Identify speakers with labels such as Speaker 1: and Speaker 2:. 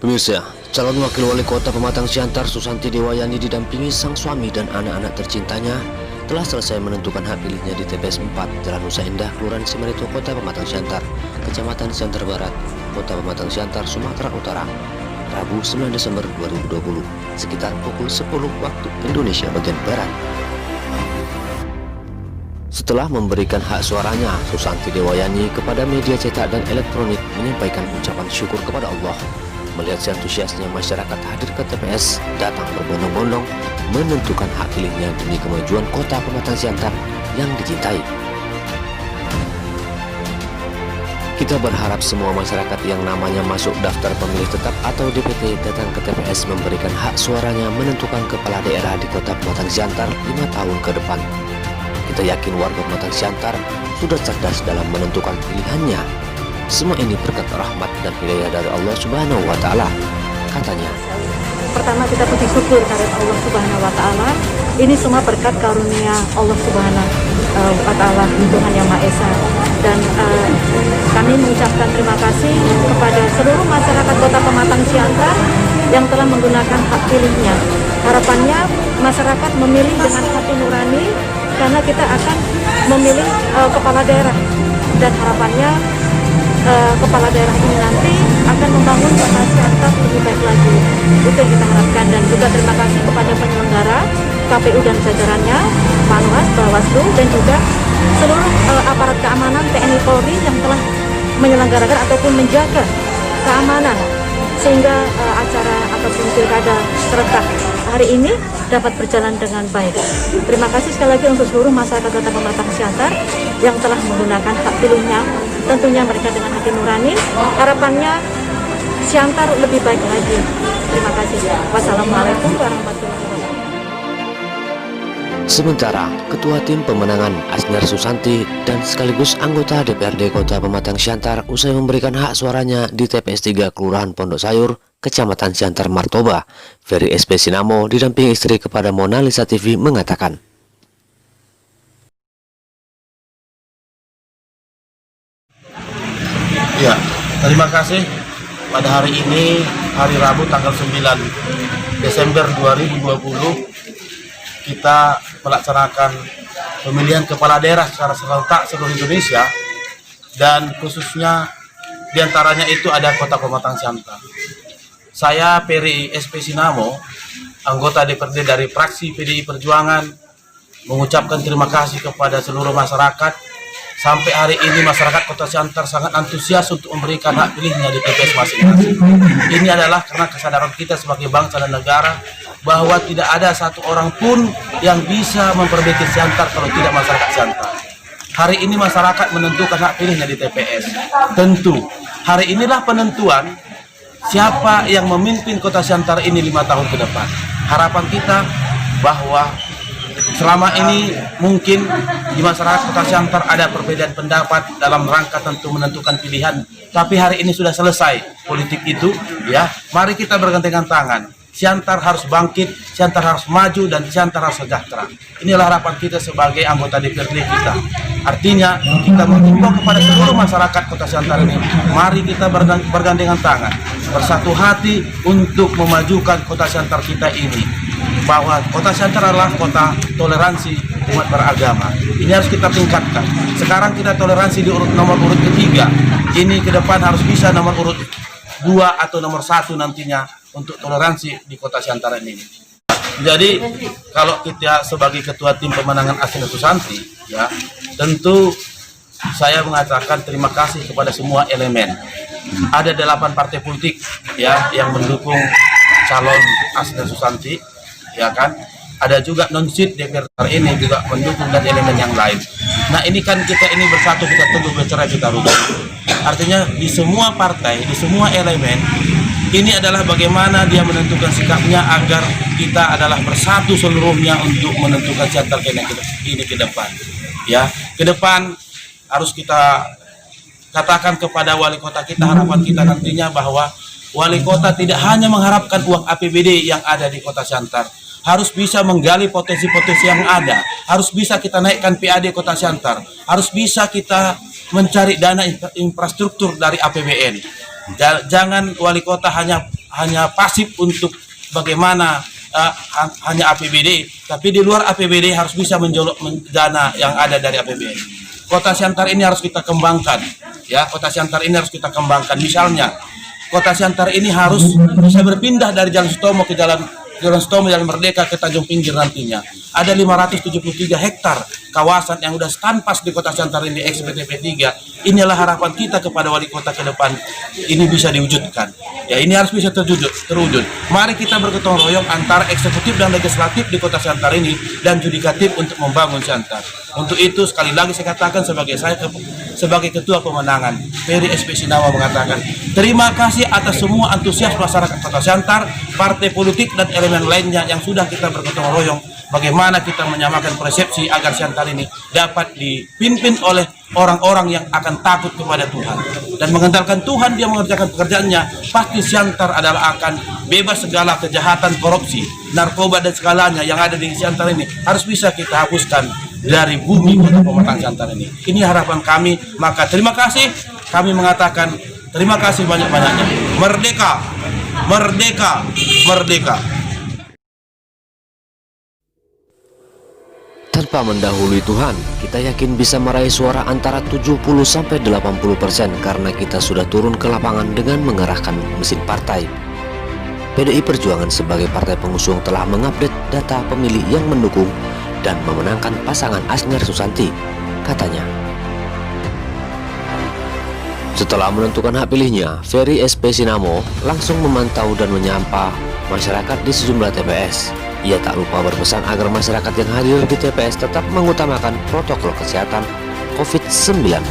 Speaker 1: Pemirsa, calon wakil wali kota Pematang Siantar Susanti Dewayani didampingi sang suami dan anak-anak tercintanya telah selesai menentukan hak pilihnya di TPS 4 Jalan Nusa Indah, Kelurahan Simarito, Kota Pematang Siantar, Kecamatan Siantar Barat, Kota Pematang Siantar, Sumatera Utara, Rabu 9 Desember 2020, sekitar pukul 10 waktu Indonesia bagian Barat. Setelah memberikan hak suaranya, Susanti Dewayani kepada media cetak dan elektronik menyampaikan ucapan syukur kepada Allah melihat antusiasnya masyarakat hadir ke TPS, datang berbondong-bondong menentukan hak pilihnya demi kemajuan kota Pematang Siantar yang dicintai. Kita berharap semua masyarakat yang namanya masuk daftar pemilih tetap atau DPT datang ke TPS memberikan hak suaranya menentukan kepala daerah di kota Pematang Siantar 5 tahun ke depan. Kita yakin warga Pematang Siantar sudah cerdas dalam menentukan pilihannya. Semua ini berkat rahmat dan hidayah dari Allah Subhanahu wa Ta'ala, katanya.
Speaker 2: Pertama, kita puji syukur kepada Allah Subhanahu wa Ta'ala. Ini semua berkat karunia Allah Subhanahu wa Ta'ala, Tuhan Yang Maha Esa. Dan kami mengucapkan terima kasih kepada seluruh masyarakat Kota Pematang Siantar yang telah menggunakan hak pilihnya. Harapannya masyarakat memilih dengan hati nurani, karena kita akan memilih kepala daerah, dan harapannya kepala daerah ini nanti akan membangun kota Siantar lebih baik lagi. Itu yang kita harapkan. Dan juga terima kasih kepada penyelenggara KPU dan jajarannya, Panwas, Bawaslu, dan juga seluruh aparat keamanan TNI Polri yang telah menyelenggarakan ataupun menjaga keamanan sehingga acara ataupun pilkada serentak hari ini dapat berjalan dengan baik. Terima kasih sekali lagi untuk seluruh masyarakat Kota Pematang Siantar yang telah menggunakan hak pilihnya. Tentunya mereka dengan hati nurani. Harapannya Siantar lebih baik lagi. Terima kasih. Wassalamualaikum warahmatullahi wabarakatuh.
Speaker 1: Sementara Ketua Tim Pemenangan Asner Susanti dan sekaligus anggota DPRD Kota Pematang Siantar usai memberikan hak suaranya di TPS 3 Kelurahan Pondok Sayur, Kecamatan Siantar Martoba, Ferry SP Sinamo didampingi istri kepada Mona Lisa TV mengatakan,
Speaker 3: ya, terima kasih. Pada hari ini, hari Rabu tanggal 9 Desember 2020, kita melaksanakan pemilihan kepala daerah secara serentak seluruh Indonesia, dan khususnya diantaranya itu ada Kota Pematang Siantar. Saya Ferry SP Sinamo, anggota DPRD dari fraksi PDI Perjuangan, mengucapkan terima kasih kepada seluruh masyarakat. Sampai hari ini masyarakat Kota Siantar sangat antusias untuk memberikan hak pilihnya di TPS masing-masing. Ini adalah karena kesadaran kita sebagai bangsa dan negara bahwa tidak ada satu orang pun yang bisa memperbaiki Siantar kalau tidak masyarakat Siantar. Hari ini masyarakat menentukan hak pilihnya di TPS. Tentu hari inilah penentuan siapa yang memimpin Kota Siantar ini 5 tahun ke depan. Harapan kita bahwa selama ini mungkin di masyarakat Kota Siantar ada perbedaan pendapat dalam rangka tentu menentukan pilihan, tapi hari ini sudah selesai politik itu, ya. Mari kita bergandengan tangan. Siantar harus bangkit, Siantar harus maju, dan Siantar harus sejahtera. Inilah harapan kita sebagai anggota DPRD kita. Artinya kita menghimbau kepada seluruh masyarakat Kota Siantar ini, mari kita bergandengan tangan, bersatu hati untuk memajukan Kota Siantar kita ini. Bahwa Kota Siantar adalah kota toleransi umat beragama. Ini harus kita tingkatkan. Sekarang kita toleransi di nomor urut ketiga. Ini ke depan harus bisa nomor urut 2 atau nomor 1 nantinya untuk toleransi di Kota Siantar ini. Jadi kalau kita sebagai Ketua Tim Pemenangan Asner Susanti, ya, tentu saya mengatakan terima kasih kepada semua elemen. Ada 8 partai politik, ya, yang mendukung calon Asner Susanti, ya kan. Ada juga non-seat DPR ini juga mendukung, dan elemen yang lain. Nah, ini kan kita ini bersatu, kita tunggu bercerai kita rubah. Artinya di semua partai, di semua elemen, ini adalah bagaimana dia menentukan sikapnya agar kita adalah bersatu seluruhnya untuk menentukan Siantar ini ke depan. Ya, ke depan harus kita katakan kepada wali kota kita, harapan kita nantinya bahwa wali kota tidak hanya mengharapkan uang APBD yang ada di Kota Siantar. harus bisa menggali potensi-potensi yang ada, harus bisa kita naikkan PAD Kota Siantar, harus bisa kita mencari dana infrastruktur dari APBN. Jangan wali kota hanya pasif untuk bagaimana hanya APBD, tapi di luar APBD harus bisa menjolok dana yang ada dari APBN. Kota Siantar ini harus kita kembangkan, ya. Kota Siantar ini harus kita kembangkan. Misalnya, Kota Siantar ini harus bisa berpindah dari Jalan Sutomo ke Jalan Merdeka ke Tanjung Pinggir nantinya. Ada 573 hektar kawasan yang sudah standpas di Kota Siantar ini XPTP 3. Inilah harapan kita kepada wali kota ke depan. Ini bisa diwujudkan. Ya, ini harus bisa terwujud. Mari kita bergotong royong antara eksekutif dan legislatif di Kota Siantar ini dan yudikatif untuk membangun Siantar. Untuk itu sekali lagi saya katakan sebagai ketua pemenangan, Ferry SP Sinama mengatakan terima kasih atas semua antusias masyarakat Kota Siantar, partai politik dan elemen lainnya yang sudah kita bergotong royong bagaimana kita menyamakan persepsi agar Siantar ini dapat dipimpin oleh orang-orang yang akan takut kepada Tuhan dan mengandalkan Tuhan dia mengerjakan pekerjaannya. Pasti Siantar adalah akan bebas segala kejahatan, korupsi, narkoba dan segalanya yang ada di Siantar ini harus bisa kita hapuskan dari bumi Kota Pematang Siantar ini. Ini harapan kami. Maka terima kasih. Kami mengatakan terima kasih banyak-banyaknya. Merdeka, merdeka, merdeka.
Speaker 1: Tanpa mendahului Tuhan, kita yakin bisa meraih suara antara 70-80% karena kita sudah turun ke lapangan dengan mengerahkan mesin partai. PDI Perjuangan sebagai partai pengusung telah mengupdate data pemilih yang mendukung dan memenangkan pasangan Asner Susanti, katanya. Setelah menentukan hak pilihnya, Ferry SP Sinamo langsung memantau dan menyapa masyarakat di sejumlah TPS. Ia tak lupa berpesan agar masyarakat yang hadir di TPS tetap mengutamakan protokol kesehatan COVID-19.